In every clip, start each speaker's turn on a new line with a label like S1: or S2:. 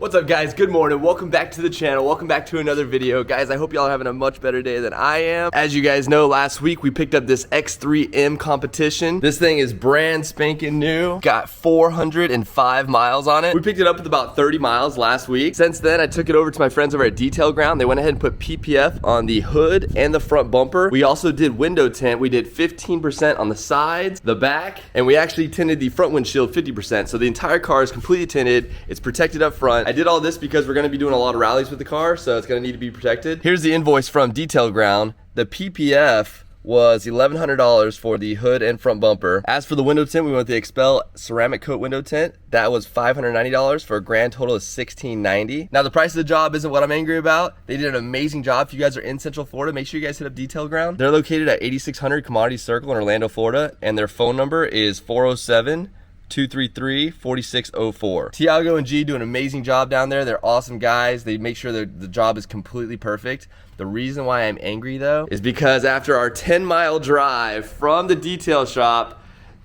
S1: What's up guys, good morning, welcome back to the channel, welcome back to another video. Guys, I hope y'all are having a much better day than I am. As you guys know, last week we picked up this X3M competition. This thing is brand spanking new, got 405 miles on it. We picked it up with about 30 miles last week. Since then, I took it over to my friends over at Detail Ground. They went ahead and put PPF on the hood and the front bumper. We also did window tint. We did 15% on the sides, the back, and we actually tinted the front windshield 50%. So the entire car is completely tinted, it's protected up front. I did all this because we're gonna be doing a lot of rallies with the car, so it's gonna need to be protected. Here's the invoice from Detail Ground. The PPF was $1,100 for the hood and front bumper. As for the window tint, we went with the Expel ceramic coat window tint. That was $590 for a grand total of $1,690. Now the price of the job isn't what I'm angry about. They did an amazing job. If you guys are in Central Florida, make sure you guys hit up Detail Ground. They're located at 8600 Commodity Circle in Orlando, Florida, and their phone number is 407-233-4604. Tiago and G do an amazing job down there. They're awesome guys. They make sure the job is completely perfect. The reason why I'm angry though is because after our 10-mile drive from the detail shop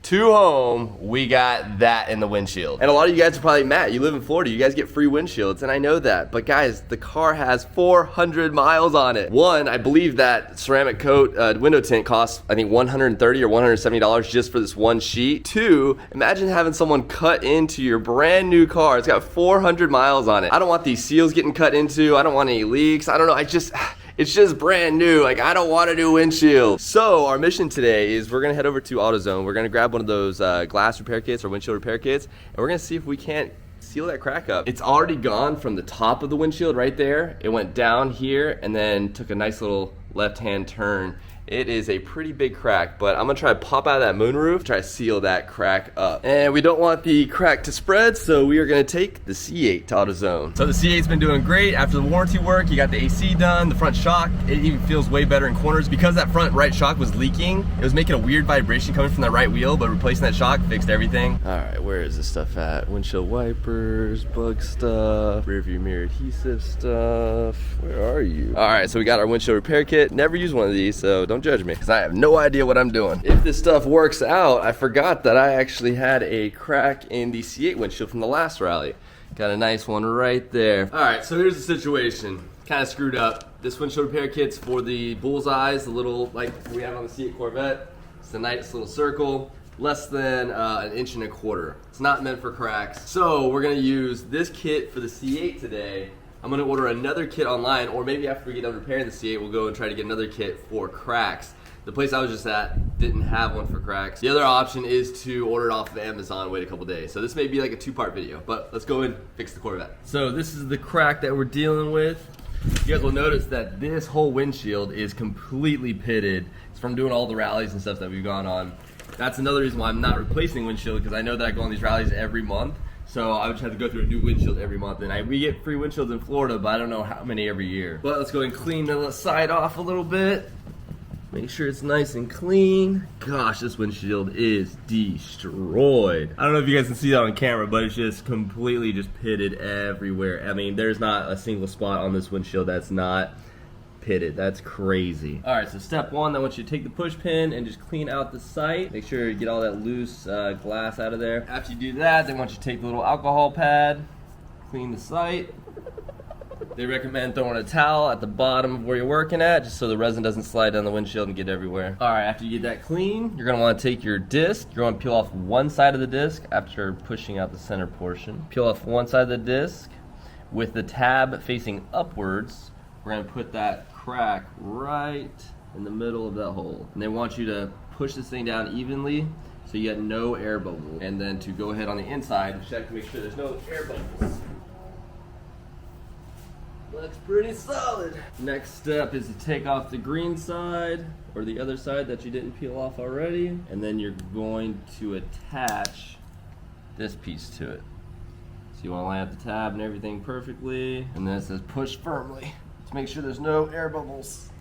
S1: to home, we got that in the windshield. And a lot of you guys are probably mad. You live in Florida, you guys get free windshields, and I know that. But guys, the car has 400 miles on it. One, I believe that ceramic coat window tint costs, I think $130 or $170 just for this one sheet. Two, imagine having someone cut into your brand new car. It's got 400 miles on it. I don't want these seals getting cut into. I don't want any leaks. I don't know, it's just brand new. Like, I don't want to do windshield. So our mission today is we're gonna head over to Autozone. We're gonna grab one of those glass repair kits or windshield repair kits, and we're gonna see if we can't seal that crack up. It's already gone from the top of the windshield right there. It went down here and then took a nice little left-hand turn. It is a pretty big crack, but I'm gonna try to pop out of that moonroof, try to seal that crack up. And we don't want the crack to spread, so we are gonna take the C8 to AutoZone. So the C8's been doing great. After the warranty work, you got the AC done, the front shock, it even feels way better in corners. Because that front right shock was leaking, it was making a weird vibration coming from that right wheel, but replacing that shock fixed everything. All right, where is this stuff at? Windshield wipers, bug stuff, rear view mirror adhesive stuff. Where are you? All right, so we got our windshield repair kit. Never used one of these, so don't judge me, because I have no idea what I'm doing. If this stuff works out, I forgot that I actually had a crack in the C8 windshield from the last rally. Got a nice one right there. All right, so here's the situation. Kind of screwed up. This windshield repair kit's for the bullseyes, the little, like we have on the C8 Corvette. It's a nice little circle, less than an inch and a quarter. It's not meant for cracks. So we're gonna use this kit for the C8 today. I'm gonna order another kit online, or maybe after we get done repairing the C8, we'll go and try to get another kit for cracks. The place I was just at didn't have one for cracks. The other option is to order it off of Amazon, wait a couple days. So this may be like a two-part video, but let's go and fix the Corvette. So this is the crack that we're dealing with. You guys will notice that this whole windshield is completely pitted. It's from doing all the rallies and stuff that we've gone on. That's another reason why I'm not replacing windshield, because I know that I go on these rallies every month. So I would just have to go through a new windshield every month. And we get free windshields in Florida, but I don't know how many every year. But let's go and clean the side off a little bit. Make sure it's nice and clean. Gosh, this windshield is destroyed. I don't know if you guys can see that on camera, but it's just completely just pitted everywhere. I mean, there's not a single spot on this windshield that's not pitted. That's crazy. All right, so step one, I want you to take the push pin and just clean out the sight. Make sure you get all that loose glass out of there. After you do that, they want you to take the little alcohol pad, clean the sight. They recommend throwing a towel at the bottom of where you're working at, just so the resin doesn't slide down the windshield and get everywhere. All right, after you get that clean, you're gonna wanna take your disc. You're gonna peel off one side of the disc after pushing out the center portion. Peel off one side of the disc. With the tab facing upwards, we're gonna put that crack right in the middle of that hole. And they want you to push this thing down evenly so you get no air bubbles. And then to go ahead on the inside, check to make sure there's no air bubbles. Looks pretty solid. Next step is to take off the green side, or the other side that you didn't peel off already. And then you're going to attach this piece to it. So you wanna line up the tab and everything perfectly. And then it says push firmly to make sure there's no air bubbles.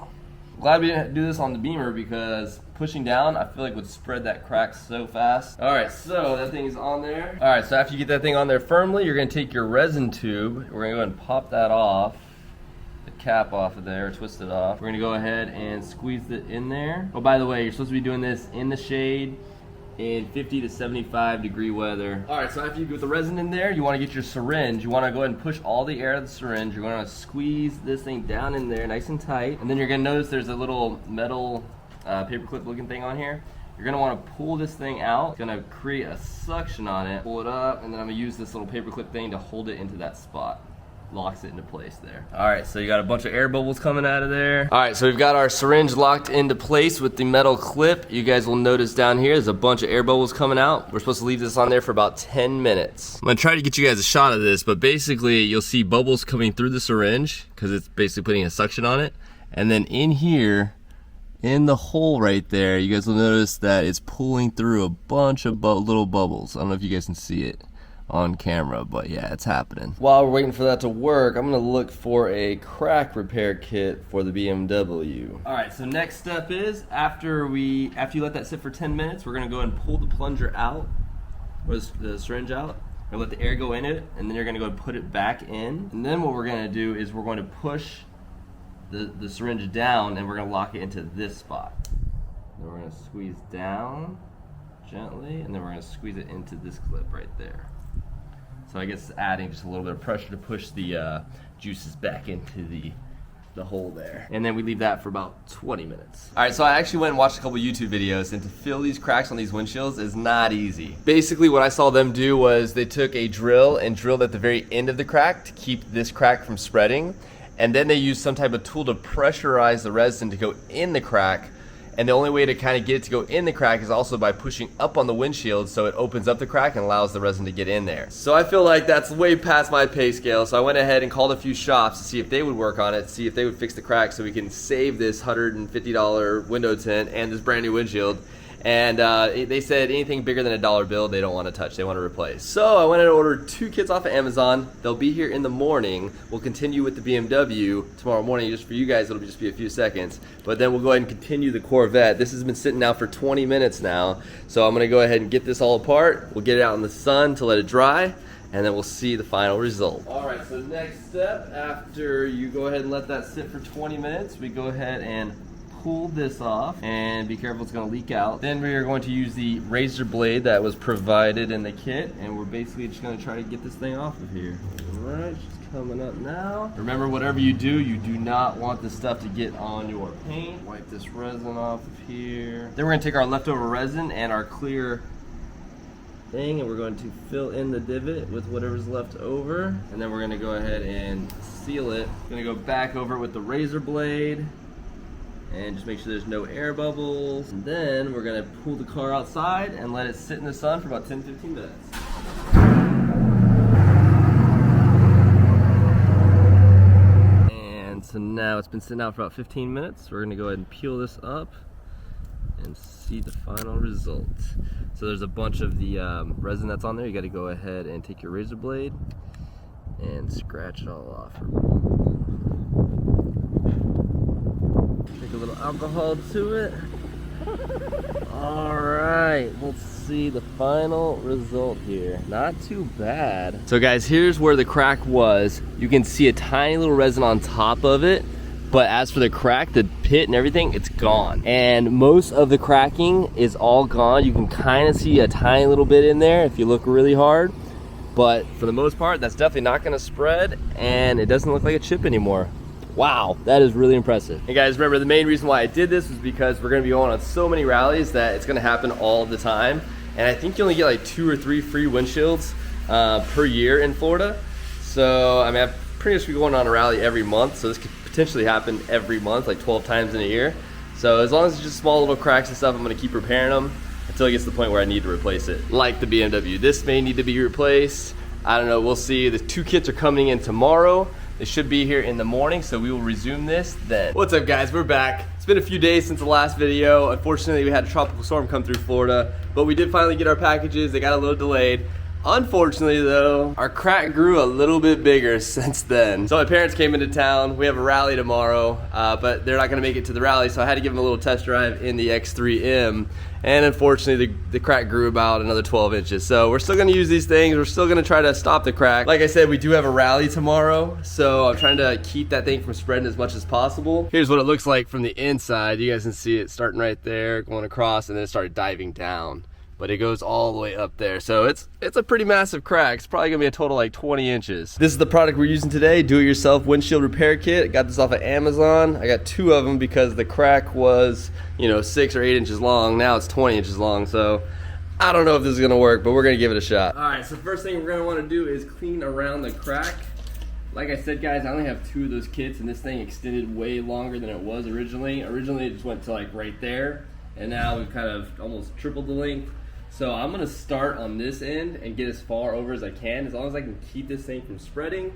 S1: I'm glad we didn't do this on the Beamer, because pushing down, I feel like would spread that crack so fast. All right, so that thing is on there. All right, so after you get that thing on there firmly, you're gonna take your resin tube. We're gonna go ahead and pop that off, the cap off of there, twist it off. We're gonna go ahead and squeeze it in there. Oh, by the way, you're supposed to be doing this in the shade in 50 to 75 degree weather. All right, so after you get the resin in there, you want to get your syringe. You want to go ahead and push all the air out of the syringe. You're going to squeeze this thing down in there nice and tight. And then you're going to notice there's a little metal paperclip looking thing on here. You're going to want to pull this thing out. It's going to create a suction on it. Pull it up, and then I'm going to use this little paperclip thing to hold it into that spot. Locks it into place there. All right, so you got a bunch of air bubbles coming out of there. All right, so we've got our syringe locked into place with the metal clip. You guys will notice down here, there's a bunch of air bubbles coming out. We're supposed to leave this on there for about 10 minutes. I'm gonna try to get you guys a shot of this, but basically you'll see bubbles coming through the syringe because it's basically putting a suction on it. And then in here, in the hole right there, you guys will notice that it's pulling through a bunch of little bubbles. I don't know if you guys can see it on camera, but yeah, it's happening. While we're waiting for that to work, I'm gonna look for a crack repair kit for the BMW. All right, so next step is after you let that sit for 10 minutes, we're gonna go and pull the plunger out, or the syringe out, and let the air go in it, and then you're gonna go and put it back in. And then what we're gonna do is we're going to push the syringe down, and we're gonna lock it into this spot. Then we're gonna squeeze down gently, and then we're gonna squeeze it into this clip right there. So I guess adding just a little bit of pressure to push the juices back into the hole there. And then we leave that for about 20 minutes. All right, so I actually went and watched a couple YouTube videos, and to fill these cracks on these windshields is not easy. Basically what I saw them do was they took a drill and drilled at the very end of the crack to keep this crack from spreading. And then they used some type of tool to pressurize the resin to go in the crack. And the only way to kind of get it to go in the crack is also by pushing up on the windshield so it opens up the crack and allows the resin to get in there. So I feel like that's way past my pay scale, so I went ahead and called a few shops to see if they would work on it, see if they would fix the crack so we can save this $150 window tint and this brand new windshield. And they said anything bigger than a dollar bill they don't want to touch, they want to replace. So I went and ordered 2 kits off of Amazon. They'll be here in the morning. We'll continue with the BMW tomorrow morning. Just for you guys, it'll just be a few seconds. But then we'll go ahead and continue the Corvette. This has been sitting out for 20 minutes now. So I'm going to go ahead and get this all apart. We'll get it out in the sun to let it dry, and then we'll see the final result. All right, so next step, after you go ahead and let that sit for 20 minutes, we go ahead and pull this off, and be careful, it's going to leak out. Then we are going to use the razor blade that was provided in the kit, and we're basically just going to try to get this thing off of here. All right, she's coming up now. Remember, whatever you do not want this stuff to get on your paint. Wipe this resin off of here. Then we're going to take our leftover resin and our clear thing, and we're going to fill in the divot with whatever's left over, and then we're going to go ahead and seal it. Going to go back over it with the razor blade and just make sure there's no air bubbles. And then we're gonna pull the car outside and let it sit in the sun for about 10-15 minutes. And so now it's been sitting out for about 15 minutes. We're gonna go ahead and peel this up and see the final result. So there's a bunch of the resin that's on there. You gotta go ahead and take your razor blade and scratch it all off. Take a little alcohol to it. All right, let's see the final result here. Not too bad. So guys, here's where the crack was. You can see a tiny little resin on top of it, but as for the crack, the pit and everything, it's gone. And most of the cracking is all gone. You can kind of see a tiny little bit in there if you look really hard, but for the most part, that's definitely not gonna spread, and it doesn't look like a chip anymore. Wow, that is really impressive. Hey guys, remember the main reason why I did this was because we're gonna be going on so many rallies that it's gonna happen all the time. And I think you only get like 2 or 3 free windshields per year in Florida. So, I mean, I'm pretty much be going on a rally every month, so this could potentially happen every month, like 12 times in a year. So as long as it's just small little cracks and stuff, I'm gonna keep repairing them until it gets to the point where I need to replace it. Like the BMW, this may need to be replaced. I don't know, we'll see. The 2 kits are coming in tomorrow. They should be here in the morning, so we will resume this then. What's up guys, we're back. It's been a few days since the last video. Unfortunately, we had a tropical storm come through Florida, but we did finally get our packages. They got a little delayed. Unfortunately though, our crack grew a little bit bigger since then. So my parents came into town. We have a rally tomorrow, but they're not gonna make it to the rally, so I had to give them a little test drive in the X3M. And unfortunately, the crack grew about another 12 inches. So we're still gonna use these things. We're still gonna try to stop the crack. Like I said, we do have a rally tomorrow, so I'm trying to keep that thing from spreading as much as possible. Here's what it looks like from the inside. You guys can see it starting right there, going across, and then it started diving down. but it goes all the way up there. So it's a pretty massive crack. It's probably gonna be a total like 20 inches. This is the product we're using today, do-it-yourself windshield repair kit. I got this off of Amazon. I got 2 of them because the crack was, you know, 6 or 8 inches long. Now it's 20 inches long, so I don't know if this is gonna work, but we're gonna give it a shot. All right, so first thing we're gonna wanna do is clean around the crack. Like I said, guys, I only have 2 of those kits, and this thing extended way longer than it was originally. Originally, it just went to like right there, and now we've kind of almost tripled the length. So I'm gonna start on this end and get as far over as I can. As long as I can keep this thing from spreading,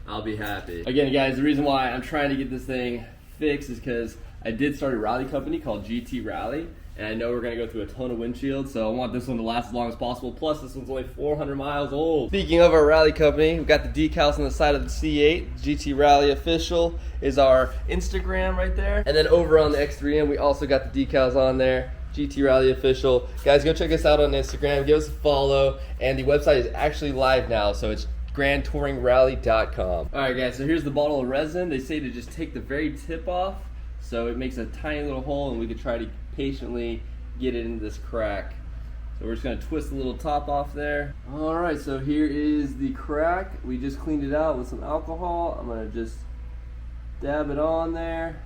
S1: I'll be happy. Again, guys, the reason why I'm trying to get this thing fixed is because I did start a rally company called GT Rally, and I know we're gonna go through a ton of windshields, so I want this one to last as long as possible. Plus, this one's only 400 miles old. Speaking of our rally company, we've got the decals on the side of the C8. GT Rally Official is our Instagram right there. And then over on the X3M, we also got the decals on there. GT Rally Official. Guys, go check us out on Instagram. Give us a follow. And the website is actually live now, so it's grandtouringrally.com. All right, guys, so here's the bottle of resin. They say to just take the very tip off, so it makes a tiny little hole, and we could try to patiently get it into this crack. So we're just gonna twist the little top off there. All right, so here is the crack. We just cleaned it out with some alcohol. I'm gonna just dab it on there.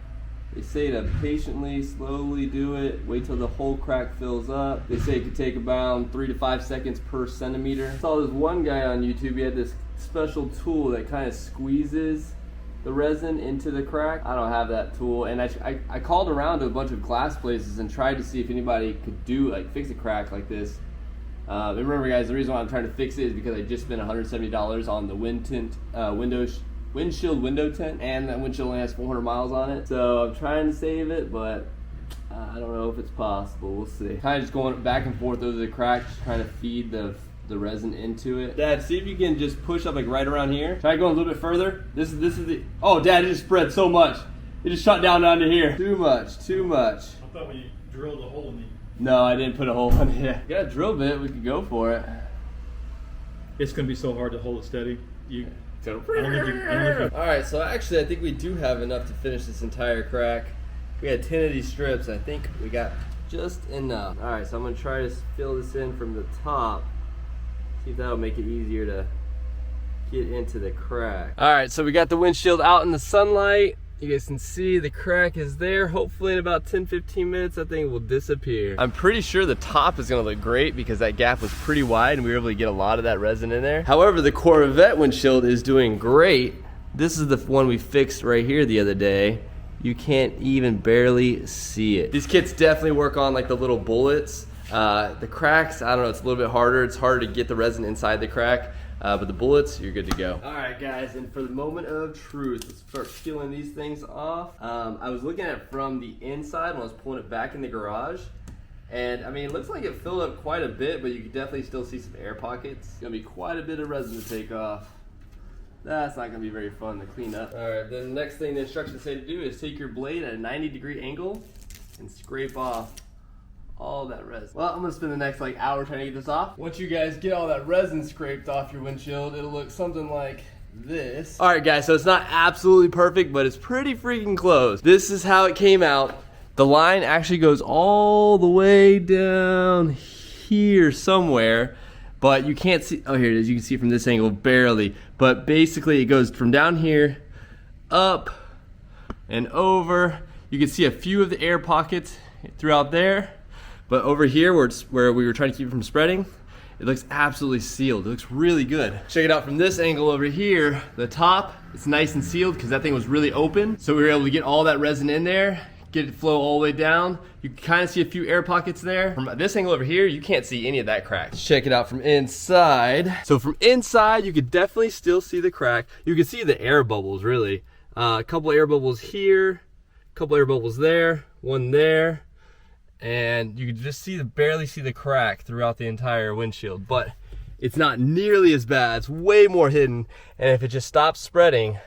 S1: They say to patiently, slowly do it. Wait till the whole crack fills up. They say it could take about 3 to 5 seconds per centimeter. I saw this one guy on YouTube, he had this special tool that kind of squeezes the resin into the crack. I don't have that tool, and I called around to a bunch of glass places and tried to see if anybody could do, like, fix a crack like this. And remember, guys, the reason why I'm trying to fix it is because I just spent $170 on the windshield window tint, and that windshield only has 400 miles on it. So I'm trying to save it, but I don't know if it's possible. We'll see. Kind of just going back and forth over the crack, just trying to feed the resin into it. Dad, see if you can just push up like right around here. Try going a little bit further. This is the, oh Dad, it just spread so much. It just shot down onto here. Too much.
S2: I thought we drilled a hole in the...
S1: No, I didn't put a hole in it. Got a drill bit, we could go for it.
S2: It's gonna be so hard to hold it steady.
S1: All right, so actually I think we do have enough to finish this entire crack. We had 10 of these strips. I think we got just enough. All right, so I'm gonna try to fill this in from the top. See if that'll make it easier to get into the crack. All right, so we got the windshield out in the sunlight. You guys can see the crack is there. Hopefully in about 10-15 minutes, that thing will disappear. I'm pretty sure the top is gonna look great because that gap was pretty wide and we were able to get a lot of that resin in there. However, the Corvette windshield is doing great. This is the one we fixed right here the other day. You can't even barely see it. These kits definitely work on like the little bullets. The cracks, I don't know, it's a little bit harder. It's harder to get the resin inside the crack. But the bullets, you're good to go. All right, guys, and for the moment of truth, let's start peeling these things off. I was looking at it from the inside when I was pulling it back in the garage. And I mean, it looks like it filled up quite a bit, but you can definitely still see some air pockets. It's gonna be quite a bit of resin to take off. That's not gonna be very fun to clean up. All right, the next thing the instructions say to do is take your blade at a 90-degree angle and scrape off all that resin. Well, I'm gonna spend the next like hour trying to get this off. Once you guys get all that resin scraped off your windshield, it'll look something like this. All right, guys, so it's not absolutely perfect, but it's pretty freaking close. This is how it came out. The line actually goes all the way down here somewhere, but you can't see. Oh, here it is. You can see from this angle barely, but basically it goes from down here up and over. You can see a few of the air pockets throughout there. But over here, where we were trying to keep it from spreading, it looks absolutely sealed. It looks really good. Check it out from this angle over here. The top, it's nice and sealed because that thing was really open. So we were able to get all that resin in there, get it flow all the way down. You can kind of see a few air pockets there. From this angle over here, you can't see any of that crack. Check it out from inside. So from inside, you could definitely still see the crack. You can see the air bubbles, really. A couple air bubbles here, a couple air bubbles there, one there. And you can just barely see the crack throughout the entire windshield, but it's not nearly as bad. It's way more hidden, and if it just stops spreading,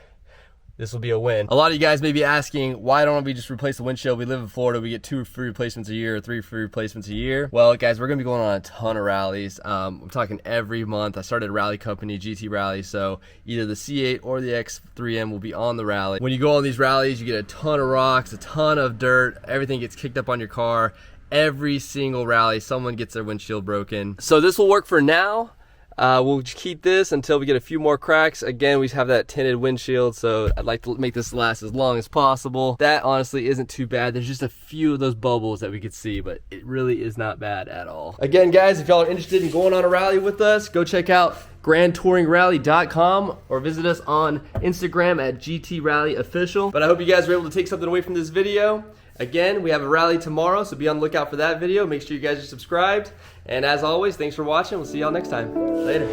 S1: this will be a win. A lot of you guys may be asking, why don't we just replace the windshield? We live in Florida, we get 2 free replacements a year or 3 free replacements a year. Well, guys, we're gonna be going on a ton of rallies. I'm talking every month. I started a rally company, GT Rally, so either the C8 or the X3M will be on the rally. When you go on these rallies, you get a ton of rocks, a ton of dirt, everything gets kicked up on your car, every single rally someone gets their windshield broken. So this will work for now. We'll keep this until we get a few more cracks. Again, we have that tinted windshield, so I'd like to make this last as long as possible. That honestly isn't too bad. There's just a few of those bubbles that we could see, but it really is not bad at all. Again, guys, if y'all are interested in going on a rally with us, go check out grandtouringrally.com or visit us on Instagram at GTRallyOfficial. But I hope you guys were able to take something away from this video. Again, we have a rally tomorrow, so be on the lookout for that video. Make sure you guys are subscribed. And as always, thanks for watching. We'll see y'all next time. Later.